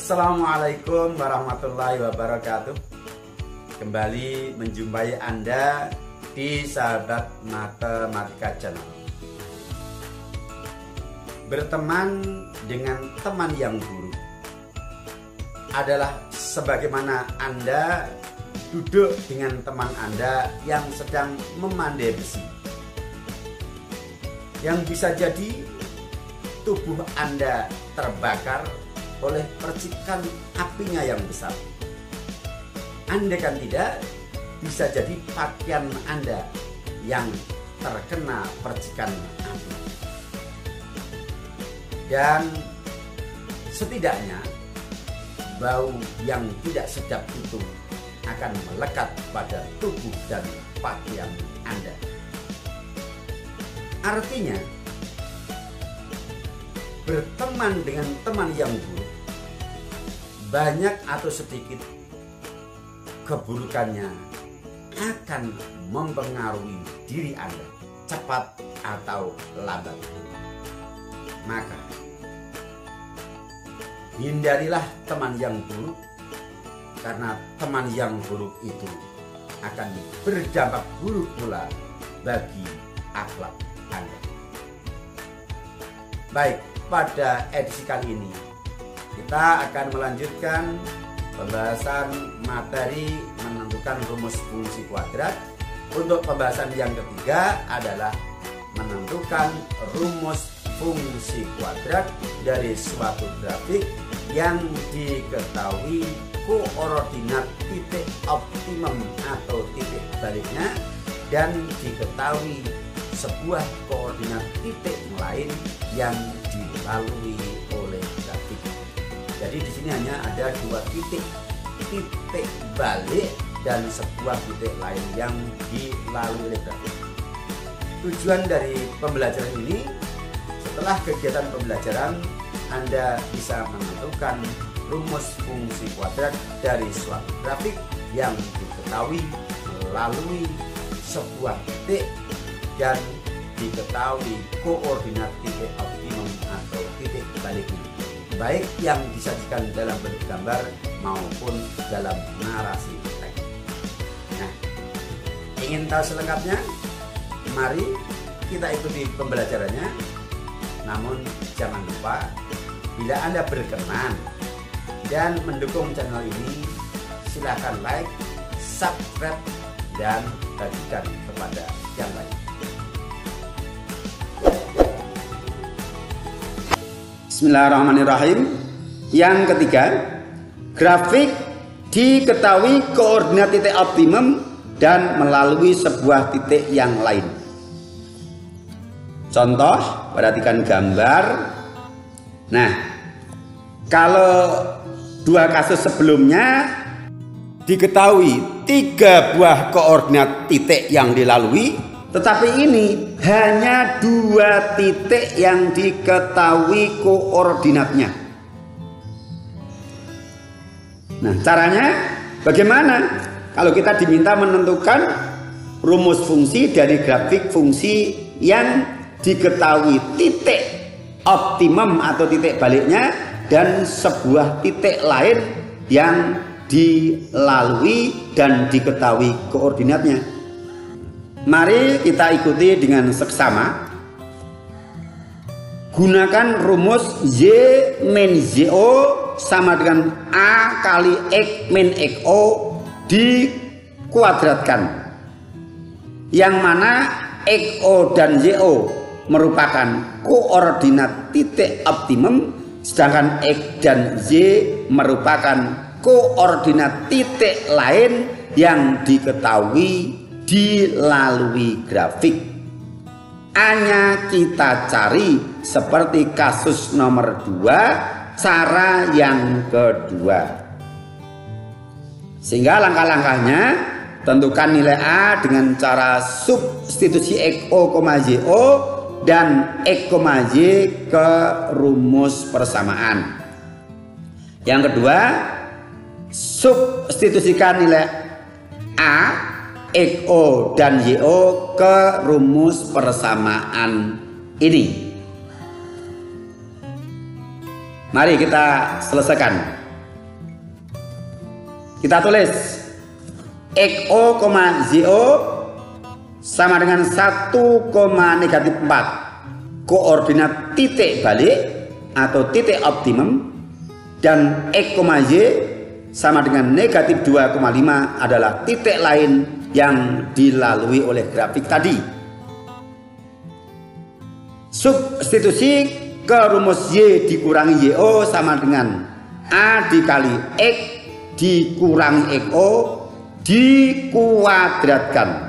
Assalamualaikum warahmatullahi wabarakatuh. Kembali menjumpai Anda di Sahabat Matematika Channel. Berteman dengan teman yang buruk adalah sebagaimana Anda duduk dengan teman Anda yang sedang memandai besi, yang bisa jadi tubuh Anda terbakar oleh percikan apinya yang besar. Andaikan tidak, bisa jadi pakaian Anda yang terkena percikan api. Dan setidaknya bau yang tidak sedap itu akan melekat pada tubuh dan pakaian Anda. Artinya, berteman dengan teman yang buruk, banyak atau sedikit keburukannya akan mempengaruhi diri Anda, cepat atau lambat. Maka hindarilah teman yang buruk, karena teman yang buruk itu akan berdampak buruk pula bagi akhlak Anda. Baik, pada edisi kali ini kita akan melanjutkan pembahasan materi menentukan rumus fungsi kuadrat. Untuk pembahasan yang ketiga adalah menentukan rumus fungsi kuadrat dari suatu grafik yang diketahui koordinat titik optimum atau titik baliknya dan diketahui sebuah koordinat titik lain yang dilalui oleh grafik. Jadi di sini hanya ada dua titik balik dan sebuah titik lain yang dilalui oleh grafik. Tujuan dari pembelajaran ini, setelah kegiatan pembelajaran Anda bisa menentukan rumus fungsi kuadrat dari suatu grafik yang diketahui melalui sebuah titik dan diketahui koordinat titik optimum atau titik baliknya, baik yang disajikan dalam bentuk gambar maupun dalam narasi teks. Nah, ingin tahu selengkapnya? Mari kita ikuti pembelajarannya. Namun jangan lupa, bila Anda berkenan dan mendukung channel ini, silakan like, subscribe, dan bagikan kepada yang lain. Bismillahirrahmanirrahim. Yang ketiga, grafik diketahui koordinat titik optimum dan melalui sebuah titik yang lain. Contoh, perhatikan gambar. Nah, kalau dua kasus sebelumnya diketahui 3 buah koordinat titik yang dilalui, tetapi ini hanya 2 titik yang diketahui koordinatnya. Nah, caranya bagaimana? Kalau kita diminta menentukan rumus fungsi dari grafik fungsi yang diketahui titik optimum atau titik baliknya dan sebuah titik lain yang dilalui dan diketahui koordinatnya. Mari kita ikuti dengan seksama. Gunakan rumus Y min ZO sama dengan A kali X min XO dikuadratkan, yang mana XO dan YO merupakan koordinat titik optimum, sedangkan X dan Y merupakan koordinat titik lain yang diketahui dilalui grafik. Hanya kita cari seperti kasus nomor 2, cara yang kedua. Sehingga langkah-langkahnya, tentukan nilai A dengan cara substitusi XO, YO dan X, Y ke rumus persamaan. Yang kedua, substitusikan nilai A, XO dan YO ke rumus persamaan ini. Mari kita selesaikan. Kita tulis XO, ZO sama dengan 1, negatif 4. Koordinat titik balik atau titik optimum, dan X, Y sama dengan negatif 2,5 adalah titik lain yang dilalui oleh grafik tadi. Substitusi ke rumus Y dikurangi YO sama dengan A dikali X dikurangi XO dikuadratkan.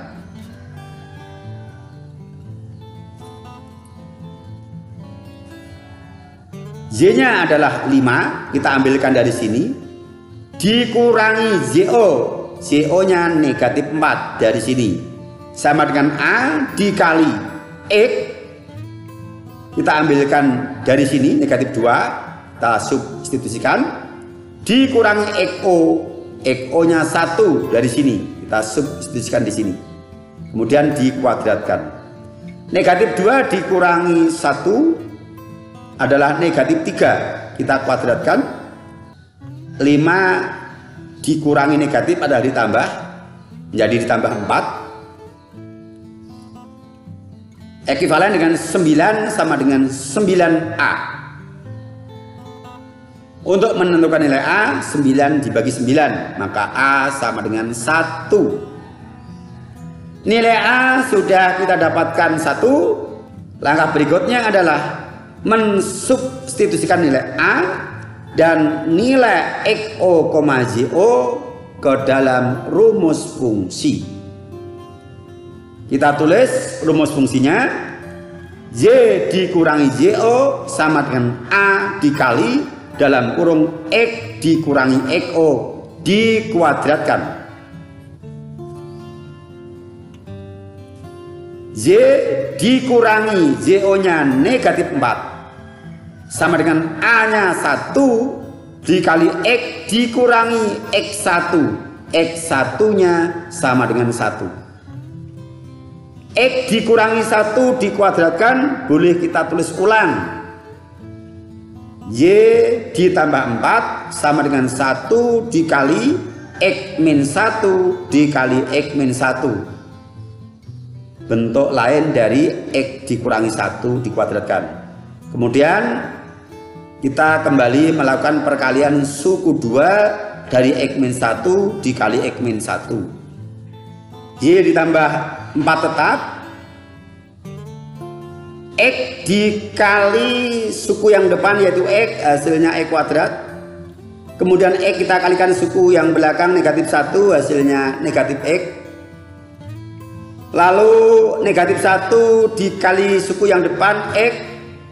Y-nya adalah 5, kita ambilkan dari sini, dikurangi ZO, ZO-nya negatif 4 dari sini, sama dengan A dikali X, kita ambilkan dari sini negatif 2, kita substitusikan, dikurangi XO, XO-nya 1 dari sini, kita substitusikan di sini, kemudian dikuadratkan. Negatif 2 dikurangi 1 adalah negatif 3, kita kuadratkan. 5 dikurangi negatif adalah ditambah, menjadi ditambah 4, ekivalen dengan 9 sama dengan 9A. Untuk menentukan nilai A, 9 dibagi 9, maka A sama dengan 1. Nilai A sudah kita dapatkan 1. Langkah berikutnya adalah mensubstitusikan nilai A dan nilai XO, ZO ke dalam rumus fungsi. Kita tulis rumus fungsinya, Y dikurangi ZO sama dengan A dikali dalam kurung X dikurangi XO dikuadratkan. Y dikurangi ZO-nya negatif 4 sama dengan A-nya 1 dikali X dikurangi X1. X1-nya sama dengan 1. X dikurangi 1 dikuadratkan, boleh kita tulis ulang. Y ditambah 4 sama dengan 1 dikali X min 1 dikali X min 1. Bentuk lain dari X dikurangi 1 dikuadratkan. Kemudian kita kembali melakukan perkalian suku 2 dari X min 1 dikali X min 1. Y ditambah 4 tetap, X dikali suku yang depan yaitu X, hasilnya X kuadrat. Kemudian X kita kalikan suku yang belakang negatif 1, hasilnya negatif X. Lalu negatif 1 dikali suku yang depan X,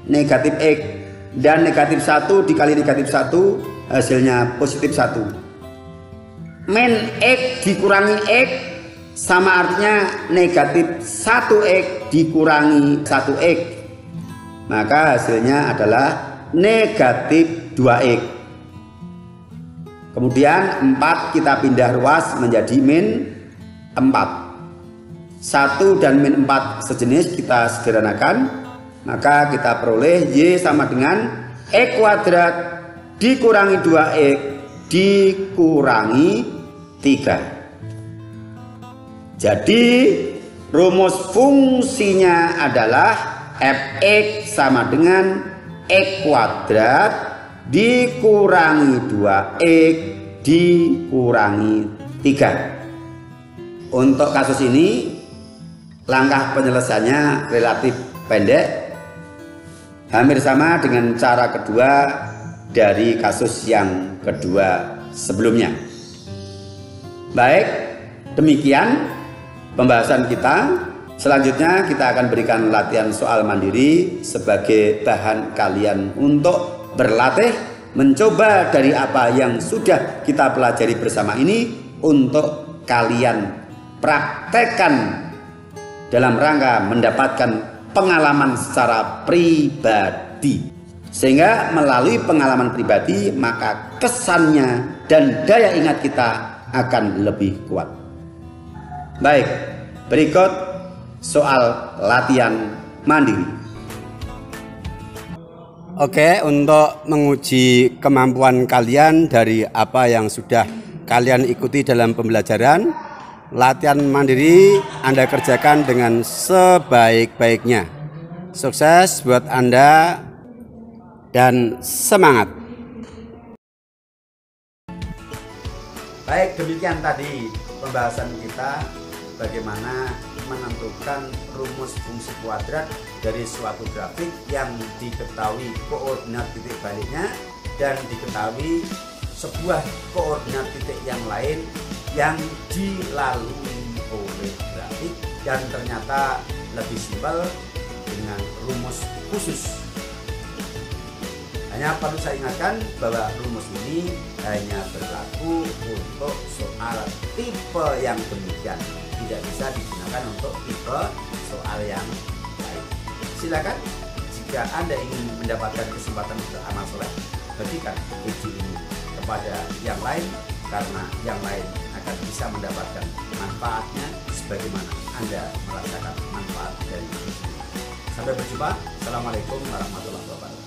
negatif X, dan negatif 1 dikali negatif 1 hasilnya positif 1. Min X dikurangi X sama artinya negatif 1X dikurangi 1X, maka hasilnya adalah negatif 2X. Kemudian 4 kita pindah ruas menjadi min 4. 1 dan min 4 sejenis, kita sederhanakan, maka kita peroleh Y sama dengan X kuadrat dikurangi 2X dikurangi 3. Jadi rumus fungsinya adalah Fx sama dengan X kuadrat dikurangi 2X dikurangi 3. Untuk kasus ini langkah penyelesaiannya relatif pendek, hampir sama dengan cara kedua dari kasus yang kedua sebelumnya. Baik, demikian pembahasan kita. Selanjutnya kita akan berikan latihan soal mandiri sebagai bahan kalian untuk berlatih mencoba dari apa yang sudah kita pelajari bersama ini untuk kalian praktekkan dalam rangka mendapatkan pengalaman secara pribadi, sehingga melalui pengalaman pribadi maka kesannya dan daya ingat kita akan lebih kuat. Baik, berikut soal latihan mandiri. Oke, untuk menguji kemampuan kalian dari apa yang sudah kalian ikuti dalam pembelajaran. Latihan mandiri Anda kerjakan dengan sebaik-baiknya. Sukses buat Anda dan semangat. Baik, demikian tadi pembahasan kita bagaimana menentukan rumus fungsi kuadrat dari suatu grafik yang diketahui koordinat titik baliknya dan diketahui sebuah koordinat titik yang lain yang dilalui oleh grafik, dan ternyata lebih simpel dengan rumus khusus. Hanya perlu saya ingatkan bahwa rumus ini hanya berlaku untuk soal tipe yang demikian, tidak bisa digunakan untuk tipe soal yang lain. Silakan jika Anda ingin mendapatkan kesempatan untuk amal soleh, bagikan video ini kepada yang lain, karena yang lain akan bisa mendapatkan manfaatnya sebagaimana Anda merasakan manfaat dari video ini. Sampai berjumpa. Assalamualaikum warahmatullahi wabarakatuh.